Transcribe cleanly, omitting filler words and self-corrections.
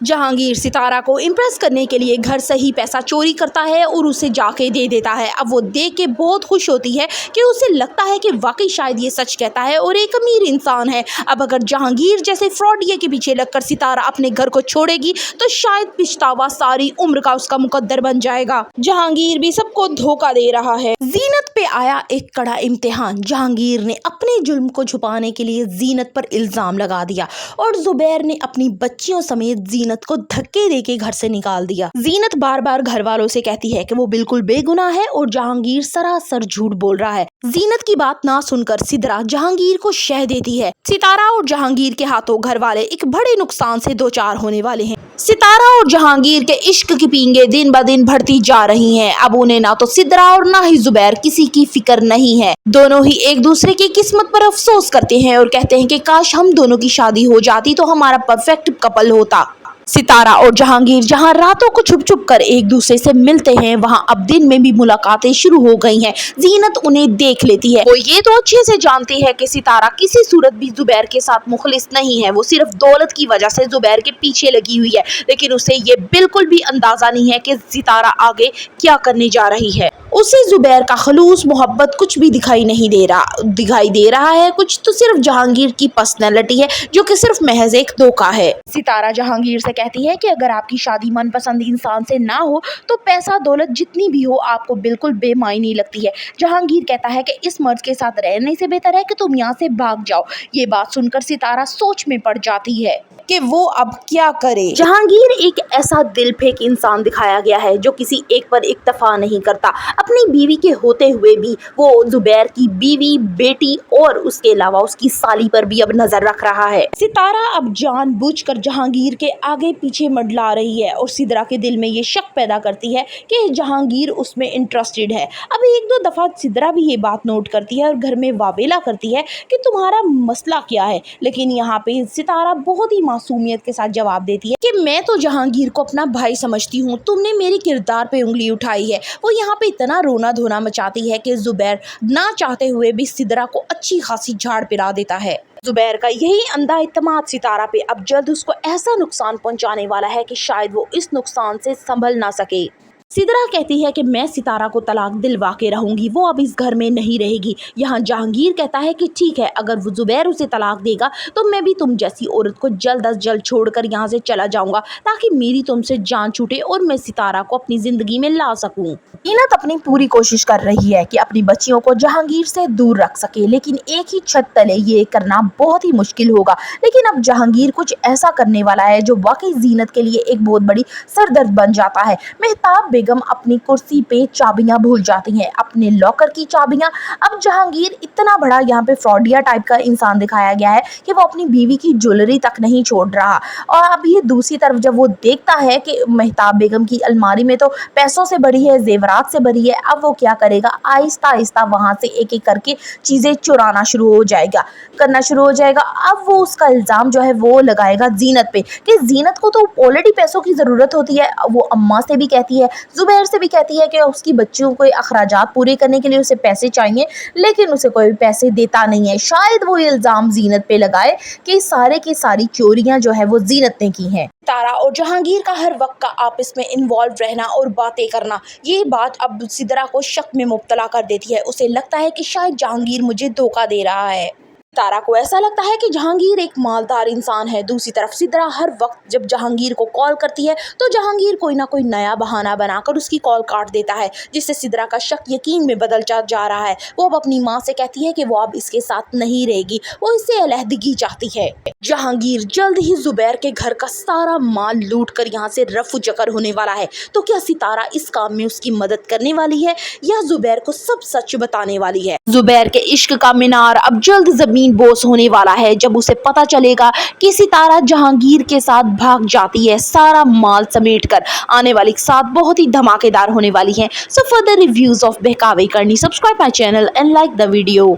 जहांगीर सितारा को इम्प्रेस करने के लिए घर से ही पैसा चोरी करता है और उसे जाके दे देता है। अब वो देख के बहुत खुश होती है कि उसे लगता है कि वाकई शायद ये सच कहता है और एक अमीर इंसान है। अब अगर जहांगीर जैसे फ्रॉडिये के पीछे लगकर सितारा अपने घर को छोड़ेगी तो शायद पछतावा सारी उम्र का उसका मुकद्दर बन जाएगा। जहांगीर भी सबको धोखा दे रहा है। जीनत पे आया एक कड़ा इम्तिहान। जहांगीर ने अपने जुल्म को छुपाने के लिए जीनत पर इल्जाम लगा दिया और जुबैर ने अपनी बच्चियों समेत जीनत को धक्के देके घर से निकाल दिया। जीनत बार बार घर वालों से कहती है कि वो बिल्कुल बेगुनाह है और जहांगीर सरासर झूठ बोल रहा है। जीनत की बात ना सुनकर सिदरा जहांगीर को शह देती है। सितारा और जहांगीर के हाथों घर वाले एक बड़े नुकसान से दो चार होने वाले हैं। सितारा और जहांगीर के इश्क की पींगे दिन ब दिन बढ़ती जा रही हैं। अब उन्हें ना तो सिदरा और ना ही जुबैर किसी की फिक्र नहीं है। दोनों ही एक दूसरे की किस्मत पर अफसोस करते हैं और कहते हैं कि काश हम दोनों की शादी हो जाती तो हमारा परफेक्ट कपल होता। सितारा और जहांगीर जहां रातों को छुप छुप कर एक दूसरे से मिलते हैं, वहां अब दिन में भी मुलाकातें शुरू हो गई हैं। जीनत उन्हें देख लेती है। वो ये तो अच्छे से जानती है कि सितारा किसी सूरत भी जुबैर के साथ मुखलिस नहीं है। वो सिर्फ दौलत की वजह से जुबैर के पीछे लगी हुई है, लेकिन उसे ये बिल्कुल भी अंदाजा नहीं है कि सितारा आगे क्या करने जा रही है। उसे जुबैर का खलूस मोहब्बत कुछ भी दिखाई दे रहा है। कुछ तो सिर्फ जहांगीर की पर्सनैलिटी है जो कि सिर्फ महज एक धोखा है। सितारा जहांगीर से कहती है कि अगर आपकी शादी मनपसंद इंसान से ना हो तो पैसा दौलत जितनी भी हो आपको बिल्कुल बेमायनी लगती है। जहांगीर कहता है कि इस मर्द के साथ रहने से बेहतर है कि तुम यहाँ से भाग जाओ। ये बात सुनकर सितारा सोच में पड़ जाती है कि वो अब क्या करे। जहांगीर एक ऐसा दिल फेंक इंसान दिखाया गया है जो किसी एक पर इक्तफा नहीं करता। अपनी बीवी के होते हुए भी वो जुबैर की बीवी, बेटी और उसके अलावा उसकी साली पर भी अब नजर रख रहा है। सितारा अब जानबूझकर जहांगीर के आगे पीछे मंडला रही है और सिदरा के दिल में ये शक पैदा करती है कि जहांगीर उसमें इंटरेस्टेड है। अब एक दो दफा सिदरा भी ये बात नोट करती है और घर में वावेला करती है कि तुम्हारा मसला क्या है, लेकिन यहाँ पे सितारा बहुत ही मासूमियत के साथ जवाब देती है कि मैं तो जहांगीर को अपना भाई समझती हूँ, तुमने मेरी किरदार पे उंगली उठाई है। वो यहाँ पे इतना रोना धोना मचाती है कि जुबैर ना चाहते हुए भी सिदरा को अच्छी खासी झाड़ पिला देता है। जुबैर का यही अंधा इत्मीनान सितारा पे अब जल्द उसको ऐसा नुकसान पहुंचाने वाला है कि शायद वो इस नुकसान से संभल ना सके। सिदरा कहती है कि मैं सितारा को तलाक दिलवा के रहूंगी, वो अब इस घर में नहीं रहेगी। यहाँ जहांगीर कहता है कि ठीक है, अगर वो जुबैर उसे तलाक देगा तो मैं भी तुम जैसी औरत को जल्द अज जल्द छोड़कर यहाँ से चला जाऊंगा ताकि मेरी तुमसे जान छूटे और मैं सितारा को अपनी जिंदगी में ला सकूं। जीनत अपनी पूरी कोशिश कर रही है कि अपनी बच्चियों को जहांगीर से दूर रख सके, लेकिन एक ही छत तले ये करना बहुत ही मुश्किल होगा। लेकिन अब जहांगीर कुछ ऐसा करने वाला है जो वाकई जीनत के लिए एक बहुत बड़ी सरदर्द बन जाता है। मेहताब बेगम अपनी कुर्सी पे चाबियां भूल जाती हैं, अपने लॉकर की चाबियां। अब जहांगीर इतना बड़ा यहाँ पे फ्रॉडिया टाइप का इंसान दिखाया गया है कि वो अपनी बीवी की ज्वेलरी तक नहीं छोड़ रहा। और अब ये दूसरी तरफ जब वो देखता है कि मेहताब बेगम की अलमारी में तो पैसों से भरी है, जेवरात से भरी है, अब वो क्या करेगा, आहिस्ता आहिस्ता वहां से एक एक करके चीजें चुराना शुरू हो जाएगा। अब वो उसका इल्जाम जो है वो लगाएगा जीनत पे कि जीनत को तो ऑलरेडी पैसों की जरूरत होती है। वो अम्मा से भी कहती है, जुबैर से भी कहती है कि उसकी बच्चियों को अखराजात पूरे करने के लिए उसे पैसे चाहिए, लेकिन उसे कोई पैसे देता नहीं है। शायद वो इल्जाम जीनत पे लगाए कि सारे की सारी चोरियां जो है वो जीनत ने की हैं। तारा और जहांगीर का हर वक्त का आपस में इन्वॉल्व रहना और बातें करना, ये बात अब सिदरा को शक में मुब्तला कर देती है। उसे लगता है कि शायद जहांगीर मुझे धोखा दे रहा है। तारा को ऐसा लगता है कि जहांगीर एक मालदार इंसान है। दूसरी तरफ सिदरा हर वक्त जब जहांगीर को कॉल करती है तो जहांगीर कोई ना कोई नया बहाना बनाकर उसकी कॉल काट देता है, जिससे सिदरा का शक यकीन में बदल जा रहा है। वो अब अपनी माँ से कहती है कि वो अब इसके साथ नहीं रहेगी, वो इससे अलहदगी चाहती है। जहांगीर जल्द ही जुबैर के घर का सारा माल लूट कर यहाँ से रफू चक्कर होने वाला है। तो क्या सितारा इस काम में उसकी मदद करने वाली है या जुबैर को सब सच बताने वाली है? जुबैर के इश्क का मीनार अब जल्द जमीन बोस होने वाला है जब उसे पता चलेगा कि सितारा जहांगीर के साथ भाग जाती है, सारा माल समेटकर। आने वाली साथ बहुत ही धमाकेदार होने वाली है। So for the reviews of बहकावे करनी, subscribe my channel and like the video.